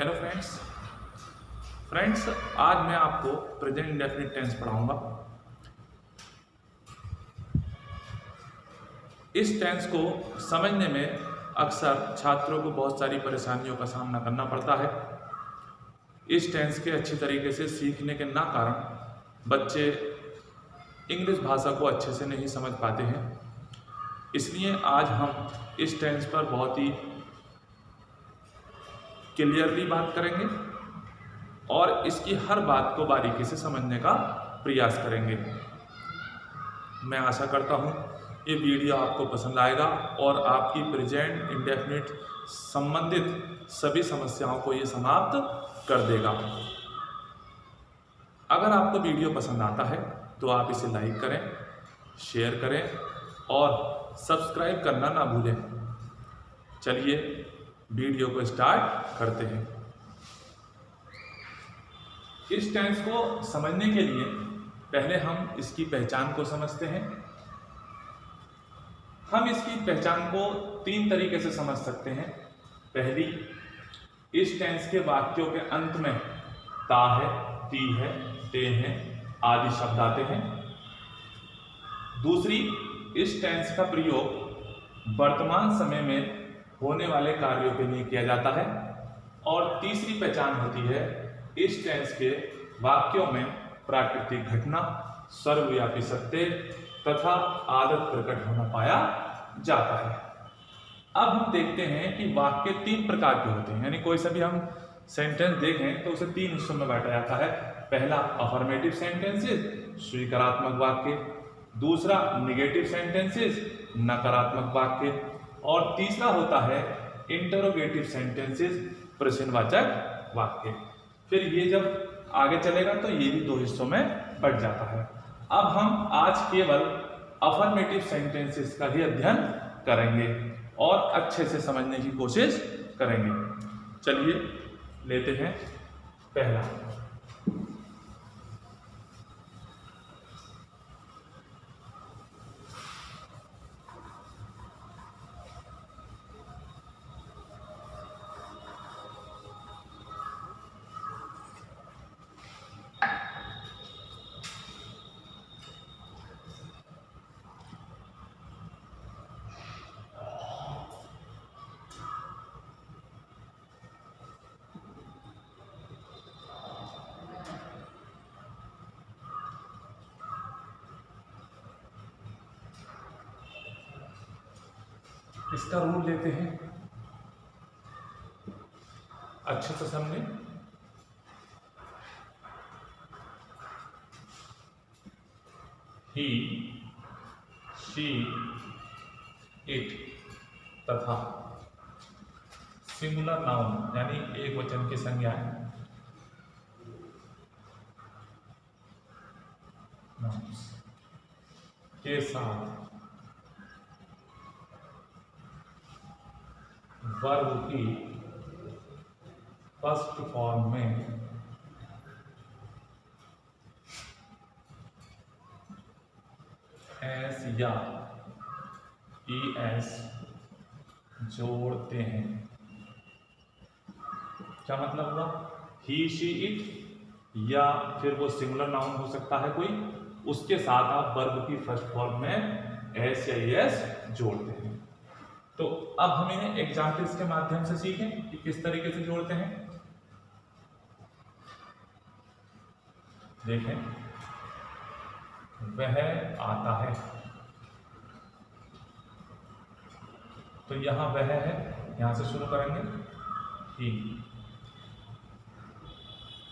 Hello friends, आज मैं आपको प्रेजेंट इंडेफिनिट टेंस पढ़ाऊंगा। इस टेंस को समझने में अक्सर छात्रों को बहुत सारी परेशानियों का सामना करना पड़ता है। इस टेंस के अच्छी तरीके से सीखने के ना कारण बच्चे इंग्लिश भाषा को अच्छे से नहीं समझ पाते हैं। इसलिए आज हम इस टेंस पर बहुत ही क्लियरली बात करेंगे और इसकी हर बात को बारीकी से समझने का प्रयास करेंगे। मैं आशा करता हूँ ये वीडियो आपको पसंद आएगा और आपकी प्रेजेंट इंडेफिनिट संबंधित सभी समस्याओं को ये समाप्त कर देगा। अगर आपको वीडियो पसंद आता है तो आप इसे लाइक करें, शेयर करें और सब्सक्राइब करना ना भूलें। चलिए वीडियो को स्टार्ट करते हैं। इस टेंस को समझने के लिए पहले हम इसकी पहचान को समझते हैं। हम इसकी पहचान को तीन तरीके से समझ सकते हैं। पहली, इस टेंस के वाक्यों के अंत में ता है, ती है, ते हैं आदि शब्द आते हैं। दूसरी, इस टेंस का प्रयोग वर्तमान समय में होने वाले कार्यों के लिए किया जाता है। और तीसरी पहचान होती है इस टेंस के वाक्यों में प्राकृतिक घटना, सर्वव्यापी सत्य तथा आदत प्रकट होना पाया जाता है। अब हम देखते हैं कि वाक्य तीन प्रकार के होते हैं, यानी कोई सा भी हम सेंटेंस देखें तो उसे तीन हिस्सों में बांटा जाता है। पहला अफर्मेटिव सेंटेंसेस, स्वीकारात्मक वाक्य। दूसरा निगेटिव सेंटेंसेस, नकारात्मक वाक्य। और तीसरा होता है इंटरोगेटिव सेंटेंसेस, प्रश्नवाचक वाक्य। फिर ये जब आगे चलेगा तो ये भी दो हिस्सों में बट जाता है। अब हम आज केवल अफर्मेटिव सेंटेंसेस का ही अध्ययन करेंगे और अच्छे से समझने की कोशिश करेंगे। चलिए लेते हैं पहला। इसका रूल लेते हैं, अच्छे से समझे। ही, शी, इट तथा सिंगुलर नाउन यानी एक वचन की संज्ञाएं के साथ वर्ब की फर्स्ट फॉर्म में एस या ES जोड़ते हैं। क्या मतलब हुआ? ही, शी, इट या फिर वो सिंगुलर नाउन हो सकता है कोई, उसके साथ आप वर्ब की फर्स्ट फॉर्म में एस या ES जोड़ते हैं। तो अब हम इन्हें एग्जाम्पल्स के माध्यम से सीखें कि किस तरीके से जोड़ते हैं। देखें, वह आता है, तो यहां वह है, यहां से शुरू करेंगे। ही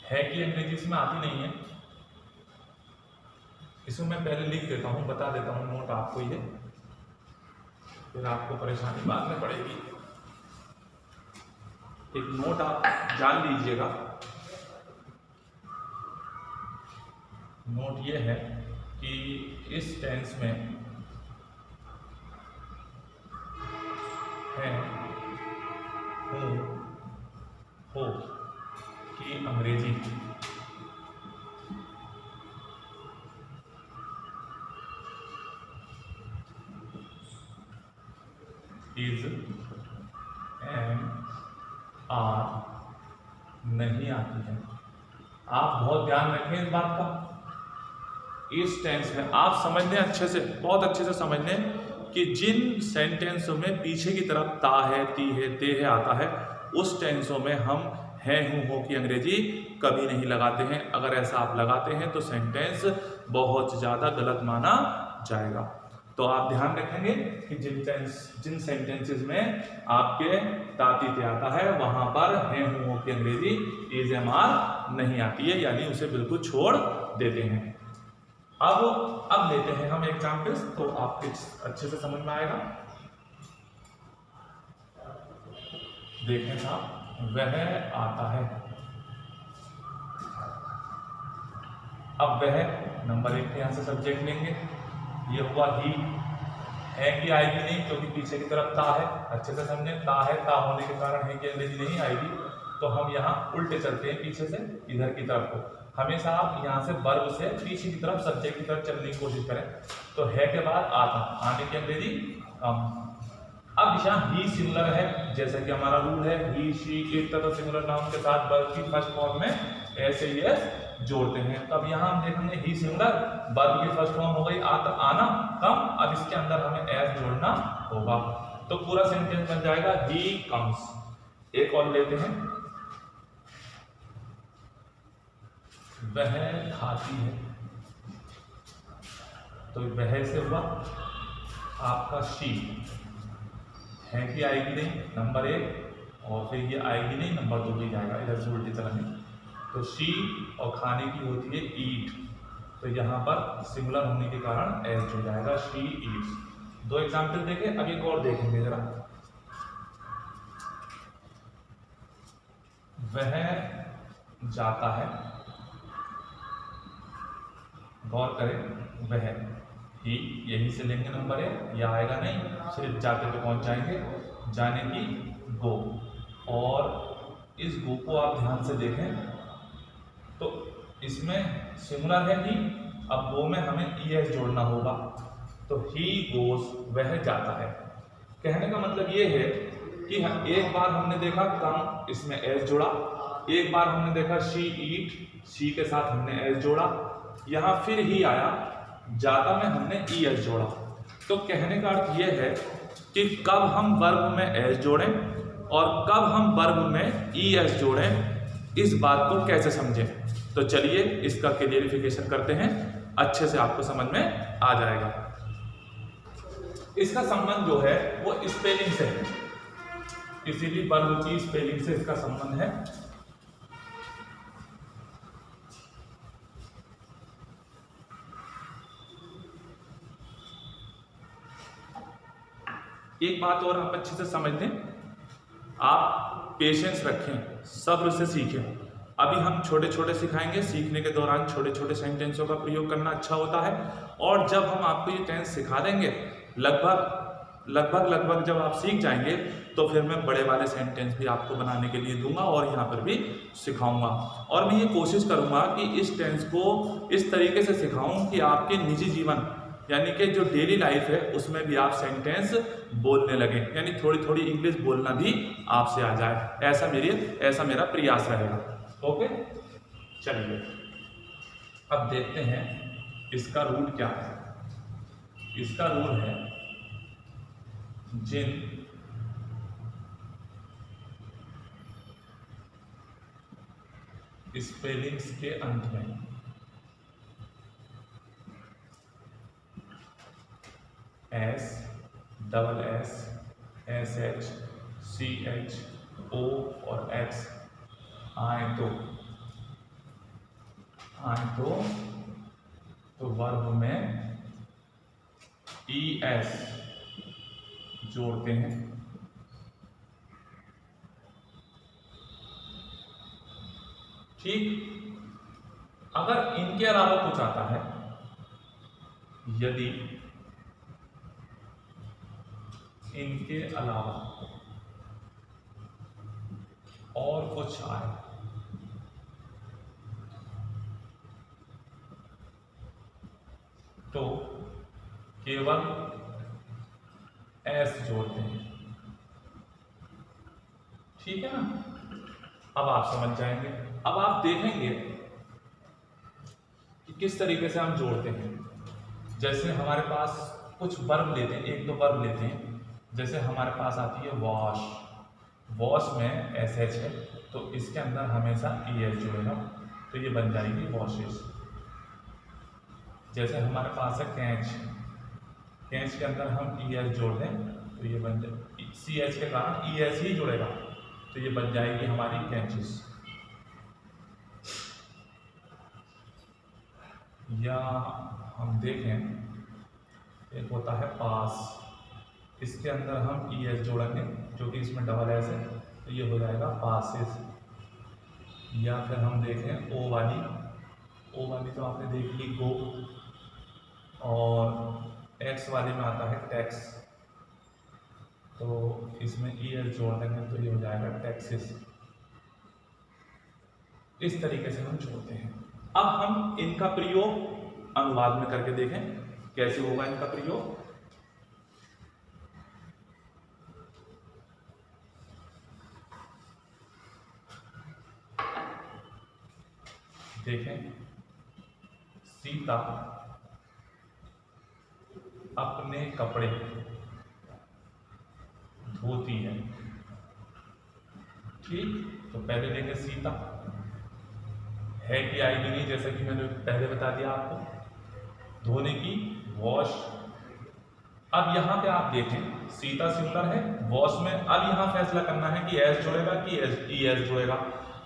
है कि अंग्रेजी इसमें आती नहीं है, इसको मैं पहले लिख देता हूं, बता देता हूं नोट आपको, ये फिर आपको परेशानी बाद में पड़ेगी। एक नोट आप जान लीजिएगा। नोट ये है कि इस टेंस में है, हूँ, हो की अंग्रेजी is, am, are, नहीं आती है। आप बहुत ध्यान रखें इस बात का। इस टेंस में आप समझ लें अच्छे से, बहुत अच्छे से समझ लें कि जिन सेंटेंसों में पीछे की तरफ ता है, ती है, ते है आता है, उस टेंसों में हम है, हूँ, हो की अंग्रेजी कभी नहीं लगाते हैं। अगर ऐसा आप लगाते हैं तो सेंटेंस बहुत ज़्यादा गलत माना जाएगा। तो आप ध्यान रखेंगे कि जिन सेंटेंसेस में आपके ताती ते आता है वहां पर है, हूँ, हो की अंग्रेजी इज, एम, आर नहीं आती है, यानी उसे बिल्कुल छोड़ देते हैं। अब लेते हैं हम एग्जाम्पल्स, तो आपके अच्छे से समझ में आएगा। देखें साहब, वह आता है। अब वह नंबर 1 यहां से सब्जेक्ट लेंगे, ये हुआ ही। है कि आएगी नहीं, क्योंकि पीछे की तरफ ता है। अच्छे से समझे, ता है, ता होने के कारण है कि अंग्रेजी नहीं आएगी। तो हम यहाँ उल्टे चलते हैं, पीछे से इधर की तरफ को। हमेशा आप यहाँ से वर्ब से पीछे की तरफ सब्जेक्ट की तरफ चलने की कोशिश करें। तो है के बाद आता, आने की अंग्रेजी कम। अब यहाँ ही सिंगुलर है, जैसा कि हमारा रूल है, ही, शी एक तरह सिंगुलर नाउन के साथ वर्ब की फर्स्ट फॉर्म में ऐसे यस जोड़ते हैं। तो अब यहाँ हम देखेंगे ही सिंगुलर, वर्ब की फर्स्ट फॉर्म हो गई आता, आना, कम। अब इसके अंदर हमें एस जोड़ना होगा, तो पूरा सेंटेंस बन जाएगा ही कम्स। एक और लेते हैं, वह खाती है। तो वह से हुआ आपका शी, है कि आएगी नहीं नंबर 1, और फिर ये आएगी नहीं नंबर 2 भी जाएगा, इधर से उल्टी तरह में। तो शी और खाने की होती है ईट, तो यहाँ पर सिंगुलर होने के कारण एस जुड़ जाएगा, शी ईट्स। 2 एग्जाम्पल देखें, अब एक और देखेंगे जरा। वह जाता है, गौर करें, वह ही यहीं से लेंगे नंबर 1, यह आएगा नहीं, सिर्फ जाते पे पहुंच जाएंगे, जाने की गो। और इस गो को आप ध्यान से देखें तो इसमें सिंगुलर है ही, अब गो में हमें ई एस जोड़ना होगा। तो ही गोस, वह जाता है। कहने का मतलब ये है कि एक बार हमने देखा कम, इसमें एस जोड़ा। एक बार हमने देखा शी ईट, शी के साथ हमने एस जोड़ा। यहाँ फिर ही आया, जाता में हमने ई एस जोड़ा। तो कहने का अर्थ यह है कि कब हम वर्ब में एस जोड़ें और कब हम वर्ब में ई एस जोड़ें, इस बात को कैसे समझें। तो चलिए इसका क्लियरिफिकेशन करते हैं, अच्छे से आपको समझ में आ जाएगा। इसका संबंध जो है वो स्पेलिंग से है, किसी भी वर्ब की स्पेलिंग से इसका संबंध है। एक बात और आप अच्छे से समझ लें, आप पेशेंस रखें, सब्र से सीखें। अभी हम छोटे छोटे सिखाएंगे, सीखने के दौरान छोटे छोटे सेंटेंसों का प्रयोग करना अच्छा होता है। और जब हम आपको ये टेंस सिखा देंगे, लगभग जब आप सीख जाएंगे, तो फिर मैं बड़े वाले सेंटेंस भी आपको बनाने के लिए दूंगा और यहाँ पर भी सिखाऊंगा। और मैं ये कोशिश करूंगा कि इस टेंस को इस तरीके से सिखाऊं कि आपके निजी जीवन, यानी कि जो डेली लाइफ है, उसमें भी आप सेंटेंस बोलने लगे, यानी थोड़ी थोड़ी इंग्लिश बोलना भी आपसे आ जाए। ऐसा मेरा प्रयास रहेगा। ओके, चलिए अब देखते हैं इसका रूल क्या है। इसका रूल है, जिन स्पेलिंग्स के अंत में S, double S, S H, C H, O और एक्स आए तो वर्ब में ई एस जोड़ते हैं। ठीक, अगर इनके अलावा कुछ आता है, यदि इनके अलावा और कुछ आए तो केवल एस जोड़ते हैं। ठीक है ना। अब आप समझ जाएंगे। अब आप देखेंगे कि किस तरीके से हम जोड़ते हैं। जैसे हमारे पास कुछ वर्ब लेते हैं, एक दो वर्ब लेते हैं। जैसे हमारे पास आती है वॉश, वॉश में एस एच है तो इसके अंदर हमेशा ई एस जुड़ेगा तो ये बन जाएगी वॉशेस। जैसे हमारे पास है कैच, कैच के अंदर हम ई एस जोड़ दें तो ये बन जाए, सी एच के कारण ई एस ही जुड़ेगा तो ये बन जाएगी हमारी कैचेस। या हम देखें एक होता है पास, इसके अंदर हम ई एस जोड़ेंगे जो कि इसमें डबल एस है तो ये हो जाएगा पासेस। या फिर हम देखें ओ वाली, ओ वाली तो आपने देख ली गो, और एक्स वाले में आता है टैक्स तो इसमें ई एस जोड़ देंगे तो ये हो जाएगा टैक्सेस। इस तरीके से हम जोड़ते हैं। अब हम इनका प्रयोग अनुवाद में करके देखें कैसे होगा इनका प्रयोग। देखें, सीता अपने कपड़े धोती है। ठीक, तो पहले देखें सीता है कि आएगी नहीं, जैसा कि मैंने पहले बता दिया आपको, धोने की वॉश। अब यहाँ पे आप देखें सीता सिंगुलर है, वॉश में अब यहाँ फैसला करना है कि एस जुड़ेगा कि ई एस जुड़ेगा।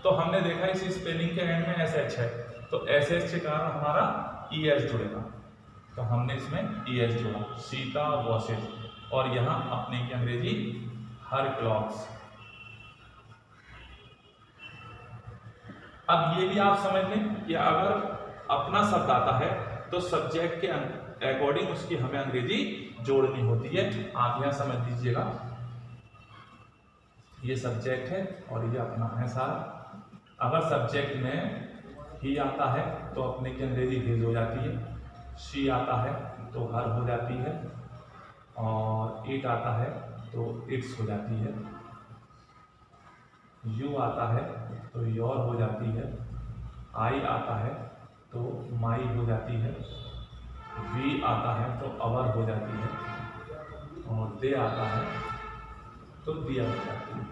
तो हमने देखा इस स्पेलिंग के एंड में एस एच है तो एस एच के कारण हमारा ई एस जुड़ेगा तो हमने इसमें ई एस जोड़ा, सीता वॉशेज। और यहाँ अपने की अंग्रेजी हर क्लॉक्स। अब ये भी आप समझ लें कि अगर अपना शब्द आता है तो सब्जेक्ट के अकॉर्डिंग उसकी हमें अंग्रेजी जोड़नी होती है। आप यहाँ समझ लीजिएगा, ये सब्जेक्ट है और ये अपना है सारा। अगर सब्जेक्ट में ही आता है तो अपने की अंग्रेजी हिज हो जाती है, शी आता है तो हर हो जाती है, और इट आता है तो इट्स हो जाती है, यू आता है तो योर हो जाती है, आई आता है तो माई हो जाती है, वी आता है तो अवर हो जाती है, और दे आता है तो दिया हो जाती है।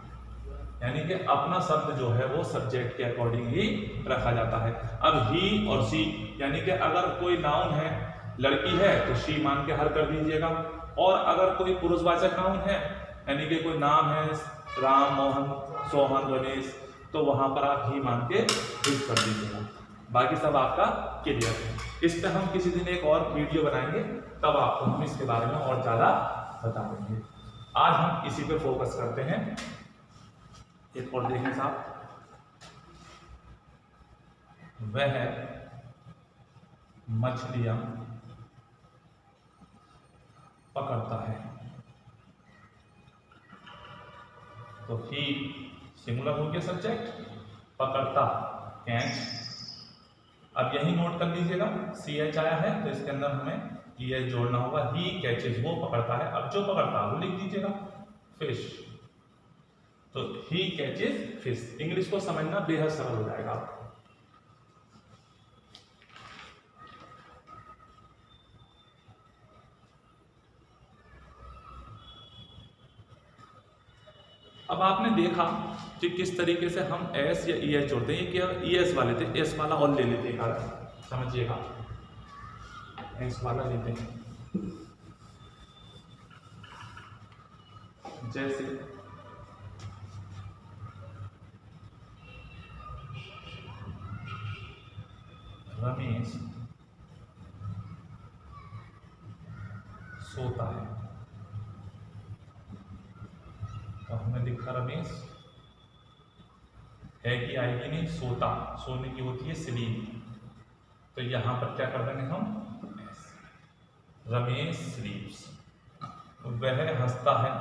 यानी कि अपना शब्द जो है वो सब्जेक्ट के अकॉर्डिंग ही रखा जाता है। अब ही और सी, यानी कि अगर कोई नाउन है, लड़की है तो शी मान के हर कर दीजिएगा, और अगर कोई पुरुषवाचक नाउन है यानी कि कोई नाम है राम, मोहन, सोहन, गणेश, तो वहां पर आप ही मान के हिज कर दीजिएगा। बाकी सब आपका क्लियर है। इस पर हम किसी दिन एक और वीडियो बनाएंगे, तब आपको हम इसके बारे में और ज़्यादा बता देंगे। आज हम इसी पे फोकस करते हैं। एक और देखें साहब, वह मछलियां पकड़ता है। तो ही सिंगुलर हो गया सब्जेक्ट, पकड़ता कैच। अब यही नोट कर लीजिएगा, सी एच आया है तो इसके अंदर हमें ई एच जोड़ना होगा। ही कैचेज, वो पकड़ता है। अब जो पकड़ता है वो लिख दीजिएगा फिश, तो ही कैचेज फिश। इंग्लिश को समझना बेहद सरल हो जाएगा आपको। अब आपने देखा कि किस तरीके से हम एस या ई एस जोड़ते हैं। ये क्या ई एस वाले थे, एस वाला और ले लेते हैं, समझिएगा, एस वाला लेते हैं। जैसे रमेश सोता है, तो हमने लिखा रमेश है कि आएगी नहीं, सोता, सोने की होती है स्लीप, तो यहां पर क्या कर देंगे हम, रमेश स्लीप्स। वह हंसता है।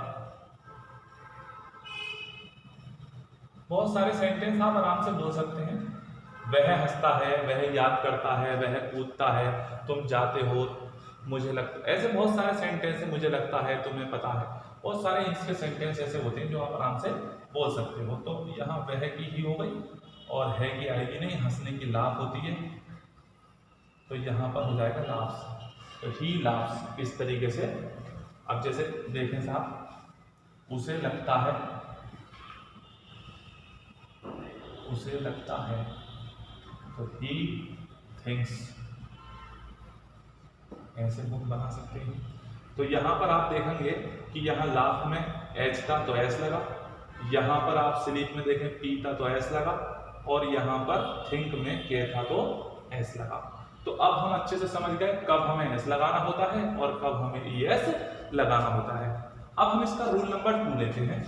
बहुत सारे सेंटेंस आप आराम से बोल सकते हैं। वह हंसता है, वह याद करता है, वह कूदता है, तुम जाते हो, मुझे लगता, ऐसे बहुत सारे सेंटेंस है, मुझे लगता है, तुम्हें पता है, बहुत सारे इसके सेंटेंस ऐसे होते हैं जो आप आराम से बोल सकते हो। तो यहाँ वह की ही हो गई और है की आएगी नहीं, हंसने की लाफ होती है, तो यहाँ पर हो जाएगा लाफ्स। तो ही लाफ्स इस तरीके से। अब जैसे देखें साहब, उसे लगता है, उसे लगता है, तो ही थिंक्स, ऐसे हम बना सकते हैं। तो यहाँ पर आप देखेंगे कि यहाँ लाफ में एच था तो एस लगा, यहाँ पर आप स्लीप में देखें पी था तो एस लगा, और यहाँ पर थिंक में के था तो एस लगा। तो अब हम अच्छे से समझ गए कब हमें एस लगाना होता है और कब हमें ई एस लगाना होता है। अब हम इसका रूल नंबर 2 लेते हैं।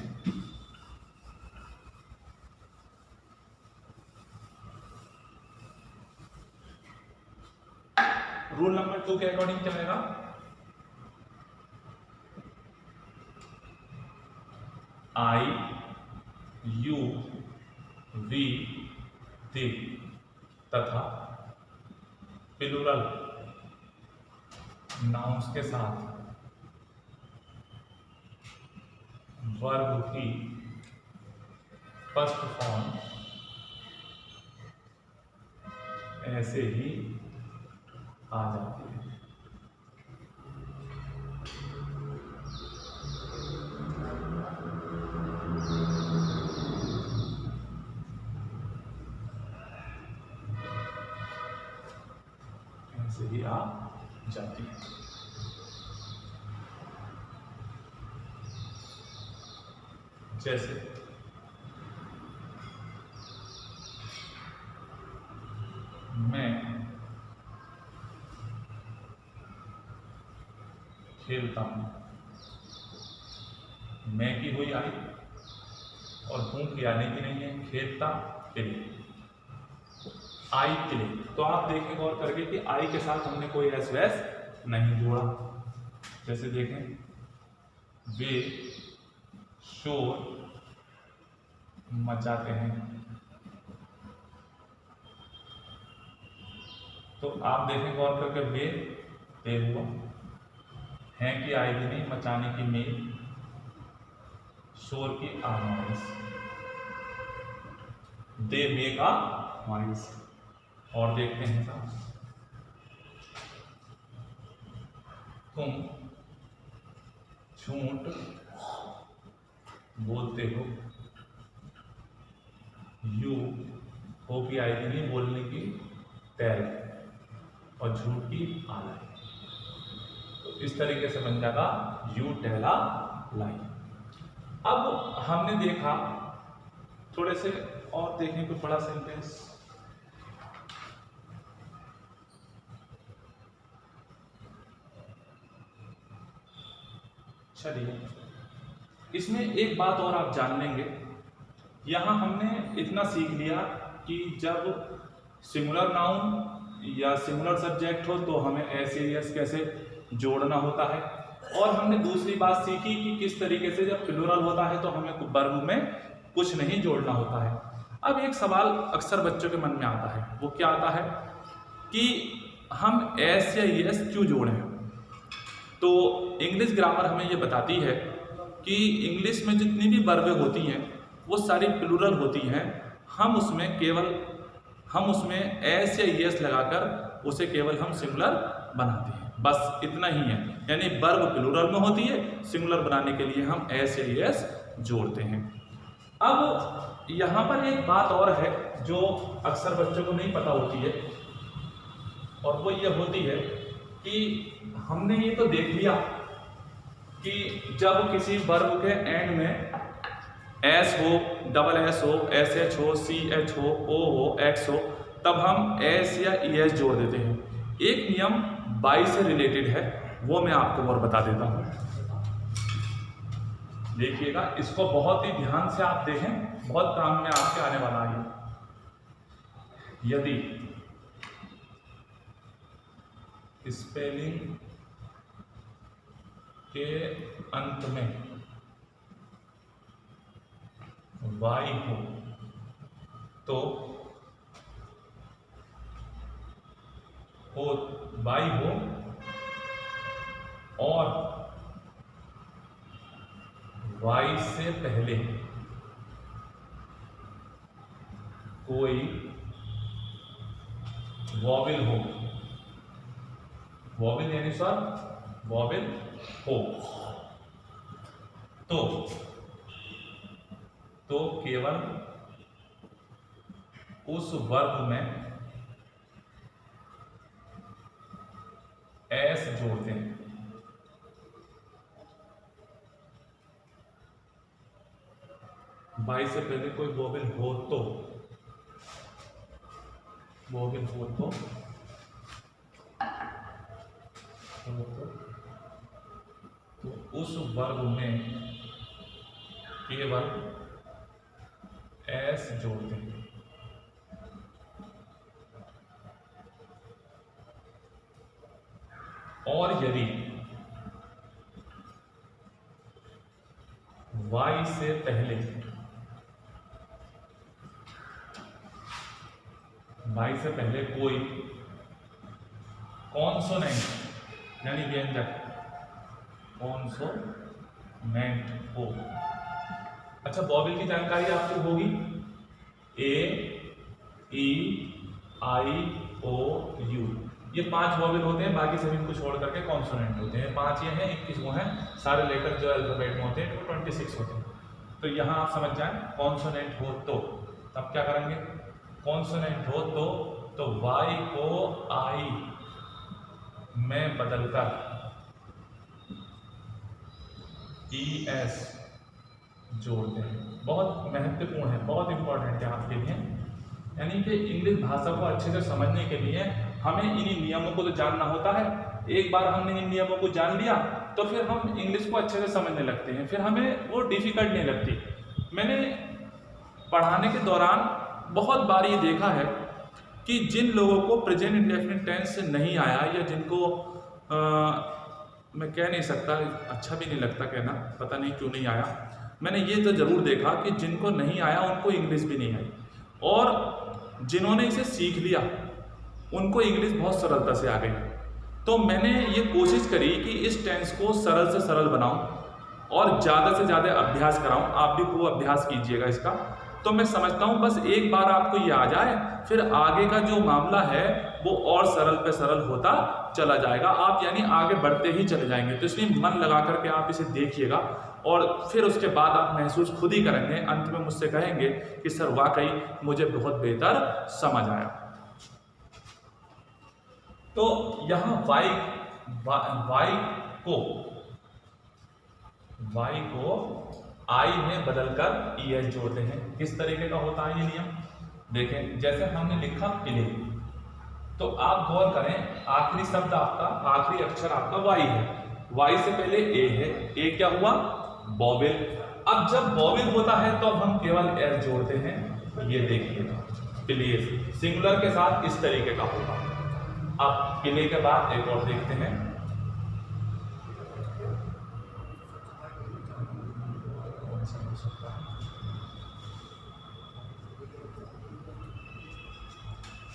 रूल नंबर 2 के अकॉर्डिंग चलेगा, आई, यू, वी, दे तथा प्लूरल नाउन्स के साथ वर्ब की फर्स्ट फॉर्म ऐसे ही आ जाती है। ऐसे ही आ जाती है। जैसे मैं खेलता हूं, मैं की हुई आई और हूं की आने की नहीं है, खेलता प्ले, आई प्ले। तो आप देखें गौर करके कि आई के साथ हमने कोई एस वैस नहीं जोड़ा। जैसे देखें, वे शोर मचाते हैं, तो आप देखें गौर करके वे पे हुआ, हैं की आएगी नहीं, मचाने की में, शोर की आवाज, दे मेक अ नॉइज। और देखते हैं साहब, तुम झूठ बोलते हो, यू हो की आएगी नहीं, बोलने की टेल और झूठ की आलाई। तो इस तरीके से बन जाएगा यू टेल अ लाई। अब हमने देखा, थोड़े से और देखें कोई बड़ा सेंटेंस। चलिए, इसमें एक बात और आप जान लेंगे। यहां हमने इतना सीख लिया कि जब सिंगुलर नाउन या सिंगुलर सब्जेक्ट हो तो हमें एस एस कैसे जोड़ना होता है, और हमने दूसरी बात सीखी कि किस तरीके से जब प्लूरल होता है तो हमें वर्ब में कुछ नहीं जोड़ना होता है। अब एक सवाल अक्सर बच्चों के मन में आता है, वो क्या आता है कि हम एस या एस क्यों जोड़ें। तो इंग्लिश ग्रामर हमें ये बताती है कि इंग्लिश में जितनी भी वर्बें होती हैं वो सारी प्लूरल होती हैं। हम उसमें एस या एस लगाकर उसे केवल हम सिंगुलर बनाते हैं, बस इतना ही है। यानी वर्ब प्लूरल में होती है, सिंगुलर बनाने के लिए हम एस या एस जोड़ते हैं। अब यहाँ पर एक बात और है जो अक्सर बच्चों को नहीं पता होती है, और वो ये होती है कि हमने ये तो देख लिया कि जब किसी वर्ब के एंड में एस हो, डबल एस हो, एस एच हो, सी एच हो, ओ हो, एक्स हो, तब हम एस या ई एस जोड़ देते हैं। एक नियम बाई से रिलेटेड है, वो मैं आपको और बता देता हूं। देखिएगा, इसको बहुत ही ध्यान से आप देखें, बहुत काम में आपके आने वाला है। यदि स्पेलिंग के अंत में वाई हो तो वाई हो और वाई से पहले कोई वॉवेल हो, वॉवेल यानी स्वर, वॉवेल हो तो केवल उस वर्ग में एस जोड़ते हैं। वाई से पहले कोई वॉवेल हो तो, वॉवेल हो तो उस वर्ग में केवल एस जोड़ते हैं। और यदि वाई से पहले कोई कॉन्सोनेंट यानी व्यंजक कॉन्सोनेंट हो। अच्छा, वॉवेल की जानकारी आपको होगी, ए, ई, आई, ओ, यू, ये 5 वॉवेल होते हैं, बाकी सभी को छोड़ करके कॉन्सोनेंट होते हैं। 5 ये हैं, 21 वो हैं, सारे लेटर जो अल्फाबेट में होते हैं वो 26 होते हैं। तो यहाँ आप समझ जाएं, कॉन्सोनेंट हो तो तब क्या करेंगे, कॉन्सोनेंट हो तो वाई को आई में बदलकर ई एस जोड़ते हैं। बहुत महत्वपूर्ण है, बहुत इंपॉर्टेंट है आपके लिए। यानी कि इंग्लिश भाषा को अच्छे से समझने के लिए हमें इन्हीं नियमों को तो जानना होता है। एक बार हमने इन नियमों को जान लिया तो फिर हम इंग्लिश को अच्छे से समझने लगते हैं, फिर हमें वो डिफिकल्ट नहीं लगती। मैंने पढ़ाने के दौरान बहुत बार ये देखा है कि जिन लोगों को प्रेजेंट इंडेफिनिट टेंस नहीं आया, या जिनको मैं कह नहीं सकता, अच्छा भी नहीं लगता कहना, पता नहीं क्यों नहीं आया, मैंने ये तो ज़रूर देखा कि जिनको नहीं आया उनको इंग्लिश भी नहीं आई, और जिन्होंने इसे सीख लिया उनको इंग्लिश बहुत सरलता से आ गई। तो मैंने ये कोशिश करी कि इस टेंस को सरल से सरल बनाऊं और ज़्यादा से ज़्यादा अभ्यास कराऊं। आप भी खूब अभ्यास कीजिएगा इसका। तो मैं समझता हूं बस एक बार आपको ये आ जाए, फिर आगे का जो मामला है वो और सरल पे सरल होता चला जाएगा। आप यानी आगे बढ़ते ही चले जाएंगे। तो इसलिए मन लगा करके आप इसे देखिएगा और फिर उसके बाद आप महसूस खुद ही करेंगे, अंत में मुझसे कहेंगे कि सर वाकई मुझे बहुत बेहतर समझ आया। तो यहाँ वाई को आई में बदलकर ई एस जोड़ते हैं। किस तरीके का होता है ये नियम, देखें। जैसे हमने लिखा प्ले, तो आप गौर करें, आखिरी शब्द आपका, आखिरी अक्षर आपका वाई है, वाई से पहले ए है, ए क्या हुआ, वॉवेल। अब जब वॉवेल होता है तो अब हम केवल एस जोड़ते हैं। ये देखिएगा, प्ले सिंगुलर के साथ इस तरीके का होगा। अब प्ले के बाद एक और देखते हैं,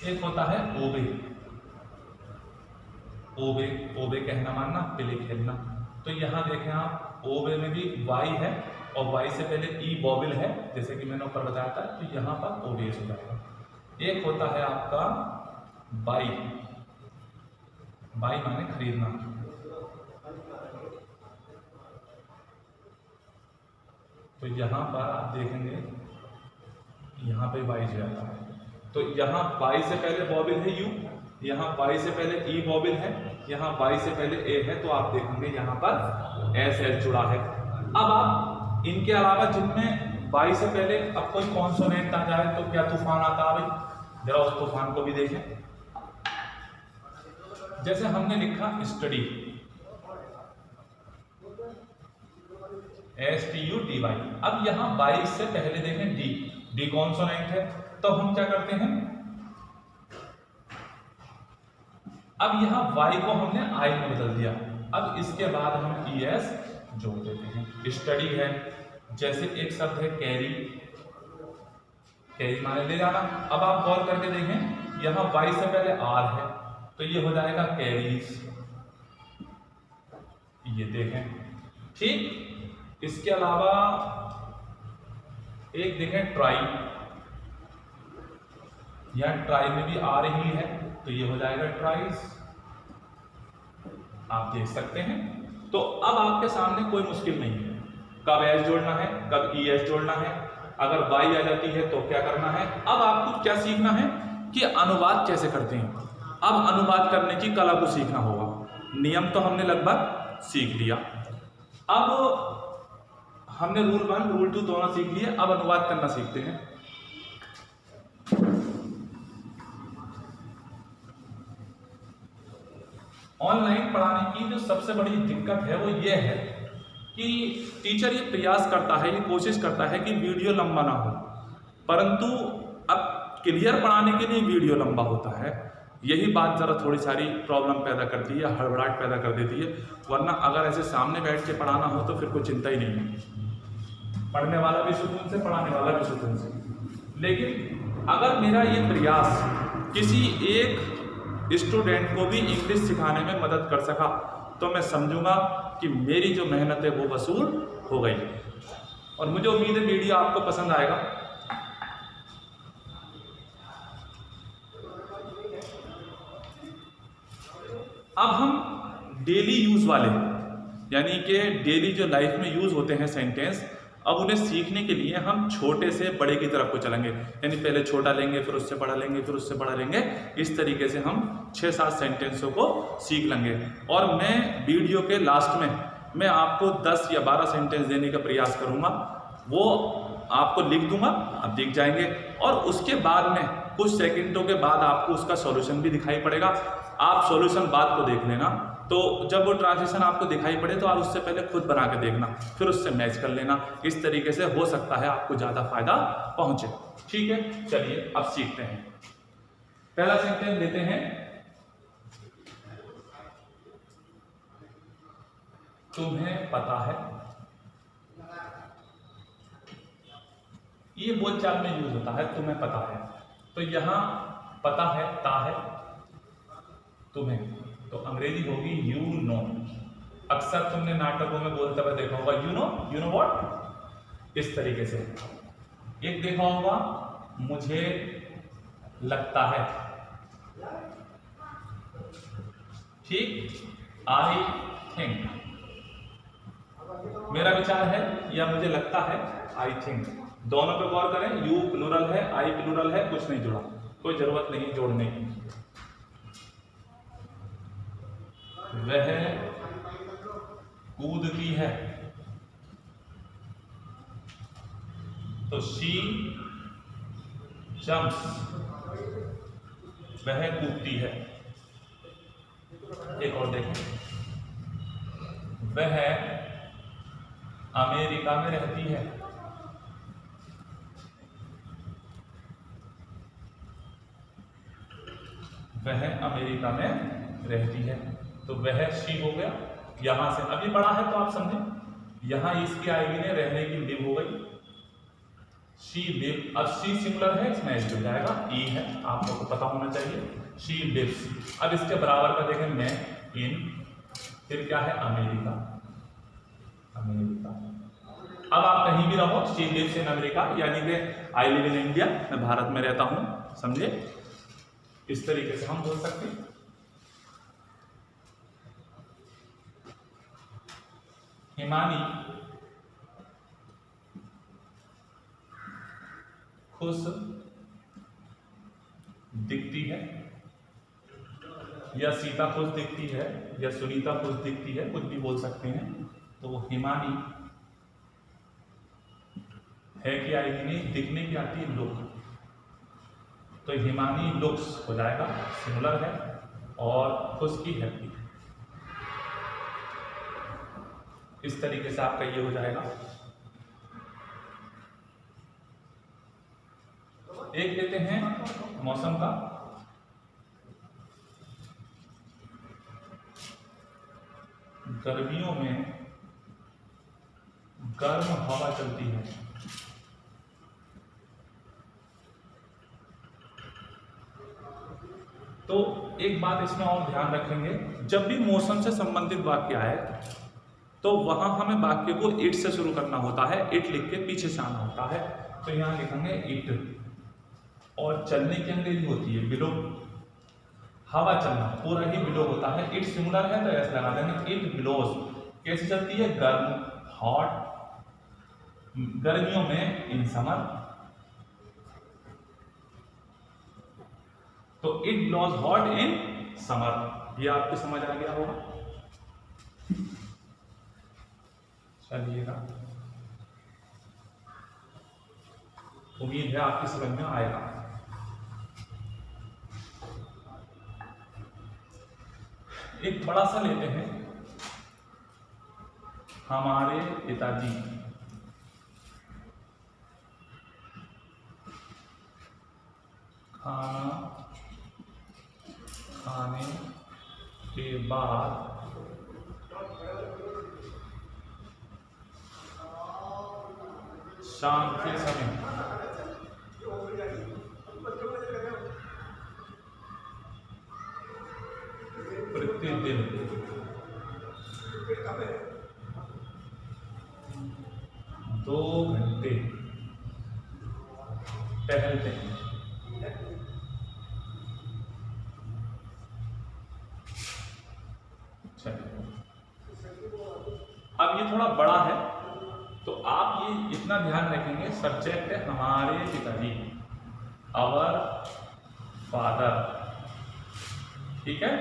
एक होता है ओबे। ओबे, ओबे कहना मानना, प्ले खेलना। तो यहाँ देखें आप, ओबे में भी वाई है और वाई से पहले ई वॉवेल है, जैसे कि मैंने ऊपर बताया था, तो यहाँ पर ओबेस हो जाएगा। एक होता है आपका बाई, बाई माने खरीदना। तो यहाँ पर आप देखेंगे, यहाँ पे वाई जो आता है, तो यहाँ वाई से पहले वॉवेल है यू, यहाँ वाई से पहले ई वॉवेल है, यहाँ वाई से पहले ए है, तो आप देखेंगे यहाँ पर एस एस जुड़ा है। अब आप इनके अलावा जिनमें वाई से पहले अब कोई कॉन्सोनेंट आ जाए तो क्या तूफान आता है भाई, जरा उस तूफान को भी देखें। जैसे हमने लिखा स्टडी, STUDY, अब यहाँ वाई से पहले देखें डी, डी कॉन्सोनेंट है, तो हम क्या करते हैं, अब यहाँ वाई को हमने आई में बदल दिया। अब इसके बाद हम ES जोड़ देते हैं। स्टडी है, जैसे एक शब्द है कैरी, कैरी माने ले जाना। अब आप गौर करके देखें, यहाँ वाई से पहले आर है, तो ये हो जाएगा कैरीज। ये देखें, ठीक। इसके अलावा एक देखें ट्राई, या ट्राई में भी आ रही है तो ये हो जाएगा ट्राइज, आप देख सकते हैं। तो अब आपके सामने कोई मुश्किल नहीं है, कब एस जोड़ना है, कब ई एस जोड़ना है, अगर वाई आ जाती है तो क्या करना है। अब आपको क्या सीखना है कि अनुवाद कैसे करते हैं। अब अनुवाद करने की कला को सीखना होगा। नियम तो हमने लगभग सीख लिया, अब हमने रूल 1 रूल 2 दोनों सीख लिए, अब अनुवाद करना सीखते हैं। ऑनलाइन पढ़ाने की जो सबसे बड़ी दिक्कत है वो ये है कि टीचर ये प्रयास करता है, ये कोशिश करता है कि वीडियो लंबा ना हो, परंतु अब क्लियर पढ़ाने के लिए वीडियो लंबा होता है। यही बात ज़रा थोड़ी सारी प्रॉब्लम पैदा करती है, हड़बड़ाहट पैदा कर देती है। वरना अगर ऐसे सामने बैठ के पढ़ाना हो तो फिर कोई चिंता ही नहीं है, पढ़ने वाला भी सुकून से, पढ़ाने वाला भी सुकून से। लेकिन अगर मेरा ये प्रयास किसी एक स्टूडेंट को भी इंग्लिश सिखाने में मदद कर सका तो मैं समझूंगा कि मेरी जो मेहनत है वो वसूल हो गई। और मुझे उम्मीद है वीडियो आपको पसंद आएगा। अब हम डेली यूज वाले, यानी कि डेली जो लाइफ में यूज होते हैं सेंटेंस, अब उन्हें सीखने के लिए हम छोटे से बड़े की तरफ को चलेंगे। यानी पहले छोटा लेंगे, फिर उससे बड़ा लेंगे, फिर उससे बड़ा लेंगे। इस तरीके से हम 6-7 सेंटेंसों को सीख लेंगे। और मैं वीडियो के लास्ट में मैं आपको 10 या 12 सेंटेंस देने का प्रयास करूंगा, वो आपको लिख दूंगा, आप दिख जाएंगे। और उसके बाद में कुछ सेकंडों के बाद आपको उसका सॉल्यूशन भी दिखाई पड़ेगा। आप सॉल्यूशन बाद को देख लेना, तो जब वो ट्रांजिशन आपको दिखाई पड़े तो आप उससे पहले खुद बना के देखना, फिर उससे मैच कर लेना। इस तरीके से हो सकता है आपको ज़्यादा फायदा पहुंचे। ठीक है, चलिए अब सीखते हैं। पहला सेंटेंस देते हैं, तुम्हें पता है। ये बोलचाल में यूज होता है, तुम्हें पता है। तो यहां पता है, ता है, तुम्हें, तो अंग्रेजी होगी यू नो। अक्सर तुमने नाटकों में बोलते हुए देखा होगा, यू नो व्हाट, इस तरीके से। एक देखा होगा, मुझे लगता है, ठीक, आई थिंक, मेरा विचार है या मुझे लगता है, आई थिंक। दोनों पे गौर करें, यू प्लूरल है, आई प्लूरल है, कुछ नहीं जुड़ा, कोई जरूरत नहीं जोड़ने की। वह कूदती है, तो शी जंप्स, वह कूदती है। एक और देखें, वह अमेरिका में रहती है, वह अमेरिका में रहती है। तो वह शी हो गया। यहां से अभी पढ़ा है तो आप समझें, यहां इसकी आएगी ने रहने की लिव हो गई, शी लिव। अब शी सिंगुलर है, इसमें एस हो जाएगा, ई है, आप लोगों को पता होना चाहिए, शी लिव्स। अब इसके बराबर का देखें, मैं, इन, फिर क्या है, अमेरिका, अमेरिका। अब आप कहीं भी रहो, शी लिव्स इन अमेरिका, यानी कि आई लिव इन इंडिया, मैं भारत में रहता हूं, समझे। इस तरीके से हम बोल सकते हैं। हिमानी खुश दिखती है, या सीता खुश दिखती है, या सुनीता खुश दिखती है, कुछ भी बोल सकते हैं। तो वो हिमानी है कि आएगी नहीं, दिखने की आती है लुक, तो हिमानी लुक्स हो जाएगा, सिंगुलर है, और खुश की हैप्पी। इस तरीके से आपका ये हो जाएगा। एक लेते हैं मौसम का, गर्मियों में गर्म हवा चलती है, तो एक बात इसमें और ध्यान रखेंगे, जब भी मौसम से संबंधित वाक्य आए तो वहां हमें वाक्य को इट से शुरू करना होता है, इट लिख के पीछे से आना होता है। तो यहाँ लिखेंगे इट। और चलने की अंग्रेजी होती है बिलो। हवा चलना पूरा ही बिलो होता है। इट सिंगुलर है तो ऐसे लगा देंगे इट बिलोज। कैसे चलती है? गर्म, हॉट, गर्मियों में, इन समर। तो it blows hot in summer. ये आपको समझ आ गया होगा। चलिएगा, उम्मीद है आपकी समझ में आएगा। एक बड़ा सा लेते हैं, हमारे पिताजी खाना खाने के बाद शाम के समय प्रतिदिन 2 घंटे टहलते हैं। अब ये थोड़ा बड़ा है तो आप ये इतना ध्यान रखेंगे, सब्जेक्ट है हमारे पिताजी, आवर फादर, ठीक है।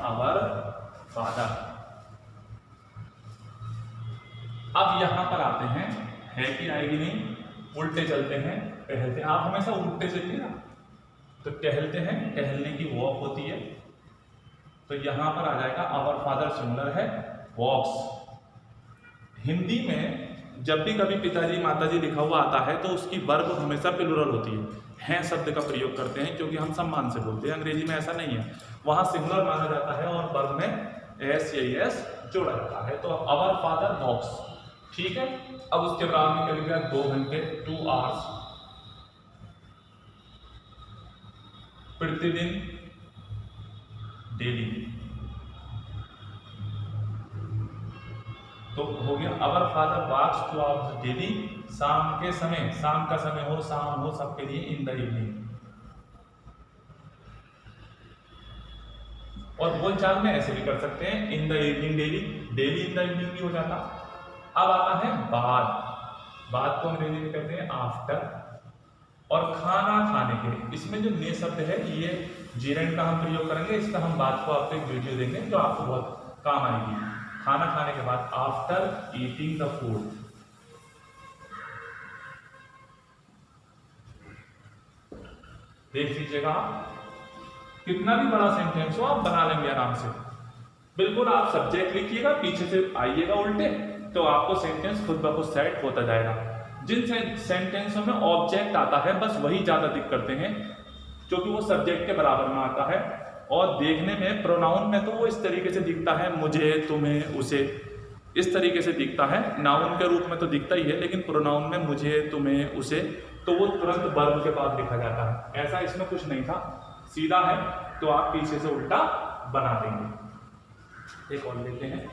Our father. अब यहां पर आते हैं, है कि आएगी नहीं, उल्टे चलते हैं, टहलते हैं। आप हमेशा उल्टे चलिए ना, तो टहलते हैं, टहलने की वॉक होती है। तो यहां पर आ जाएगा आवर फादर सिंगुलर है, वॉक्स। हिंदी में जब भी कभी पिताजी माताजी लिखा हुआ आता है तो उसकी वर्ब हमेशा प्लुरल होती है शब्द का प्रयोग करते हैं, क्योंकि हम सम्मान से बोलते हैं। अंग्रेजी में ऐसा नहीं है, वहां सिंगुलर माना जाता है और वर्ब में एस या एस जोड़ा जाता है। तो आवर फादर वॉक्स, ठीक है। अब उसके बाद में निकल गया 2 घंटे, 2 आवर्स, प्रतिदिन, डेली। तो हो गया our father walks 2 hours daily. शाम के समय, शाम का समय हो, शाम हो सबके लिए, इन द इवनिंग। और बोलचाल में ऐसे भी कर सकते हैं, in the evening daily, daily in the evening भी हो जाता। अब आता है बाद। बाद को अंग्रेजी में कहते हैं आफ्टर। और खाना खाने के, इसमें जो ने शब्द है ये जीरेंड का हम प्रयोग करेंगे। इसका हम बाद को आपको एक वीडियो देंगे जो आपको बहुत काम आएगी। खाना खाने के बाद, आफ्टर ईटिंग द फूड। देख लीजिएगा आप, कितना भी बड़ा सेंटेंस हो आप बना लेंगे आराम से। बिल्कुल आप सब्जेक्ट लिखिएगा, पीछे से आइएगा उल्टे, तो आपको सेंटेंस खुद ब खुद सेट होता जाएगा। जिन सेंटेंसों में ऑब्जेक्ट आता है बस वही ज्यादा दिक्कत करते हैं, क्योंकि वो सब्जेक्ट के बराबर में आता है। और देखने में प्रोनाउन में तो वो इस तरीके से दिखता है, मुझे, तुम्हें, उसे, इस तरीके से दिखता है। नाउन के रूप में तो दिखता ही है, लेकिन प्रोनाउन में मुझे, तुम्हें, उसे, तो वो तुरंत वर्ब के बाद लिखा जाता है। ऐसा इसमें कुछ नहीं था, सीधा है, तो आप पीछे से उल्टा बना देंगे। एक और लेते हैं,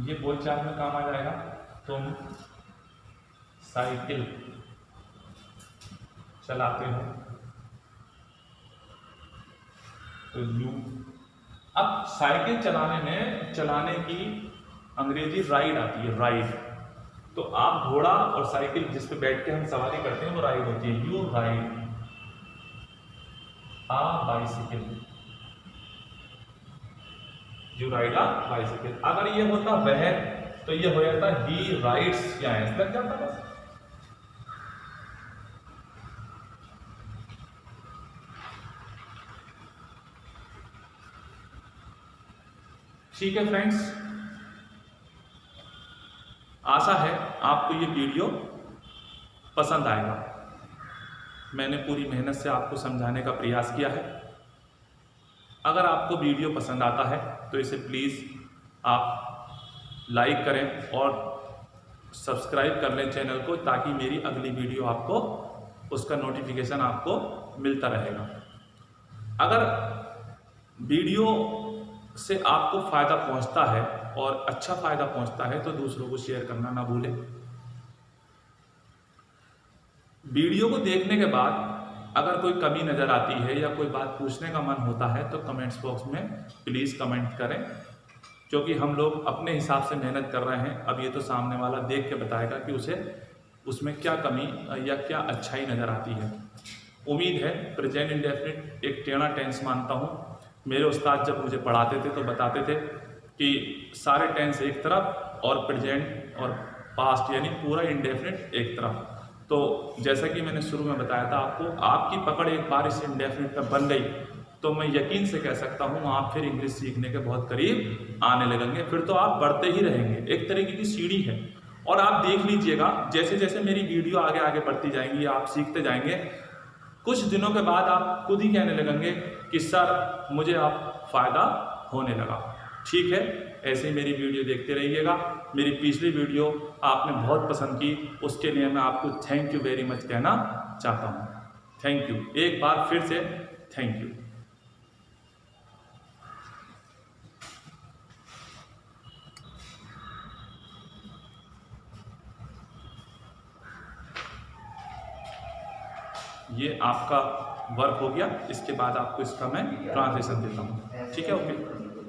ये बोलचाल में काम आ जाएगा। तुम साइकिल चलाते हो, तो यू। अब साइकिल चलाने में, चलाने की अंग्रेजी राइड आती है, राइड। तो आप घोड़ा और साइकिल जिस पे बैठ के हम सवारी करते हैं वो राइड होती है। You ride a bicycle, you ride a bicycle. अगर ये होता वह, तो ये हो जाता ही राइड्स, या ऐसे लग जाता बस। ठीक है फ्रेंड्स, आशा है आपको ये वीडियो पसंद आएगा। मैंने पूरी मेहनत से आपको समझाने का प्रयास किया है। अगर आपको वीडियो पसंद आता है तो इसे प्लीज़ आप लाइक करें और सब्सक्राइब कर लें चैनल को, ताकि मेरी अगली वीडियो आपको उसका नोटिफिकेशन आपको मिलता रहेगा। अगर वीडियो से आपको फ़ायदा पहुंचता है और अच्छा फ़ायदा पहुंचता है तो दूसरों को शेयर करना ना भूलें। वीडियो को देखने के बाद अगर कोई कमी नज़र आती है या कोई बात पूछने का मन होता है तो कमेंट्स बॉक्स में प्लीज़ कमेंट करें, क्योंकि हम लोग अपने हिसाब से मेहनत कर रहे हैं। अब ये तो सामने वाला देख के बताएगा कि उसे उसमें क्या कमी या क्या अच्छाई नज़र आती है। उम्मीद है प्रेजेंट इंडेफिनिट एक टेढ़ा टेंस मानता हूँ। मेरे उस्ताद जब मुझे पढ़ाते थे तो बताते थे कि सारे टेंस एक तरफ और प्रेजेंट और पास्ट यानी पूरा इंडेफिनिट एक तरफ। तो जैसा कि मैंने शुरू में बताया था आपको, आपकी पकड़ एक बार इस इंडेफिनिट में बन गई तो मैं यकीन से कह सकता हूँ आप फिर इंग्लिश सीखने के बहुत करीब आने लगेंगे। फिर तो आप बढ़ते ही रहेंगे, एक तरीके की सीढ़ी है। और आप देख लीजिएगा जैसे जैसे मेरी वीडियो आगे आगे बढ़ती जाएंगी, आप सीखते जाएंगे, कुछ दिनों के बाद आप खुद ही कहने लगेंगे कि सर मुझे आप फ़ायदा होने लगा। ठीक है, ऐसे ही मेरी वीडियो देखते रहिएगा। मेरी पिछली वीडियो आपने बहुत पसंद की, उसके लिए मैं आपको थैंक यू वेरी मच कहना चाहता हूँ। थैंक यू, एक बार फिर से थैंक यू। ये आपका वर्क हो गया, इसके बाद आपको इसका मैं ट्रांसलेशन देता हूँ। ठीक है, ओके।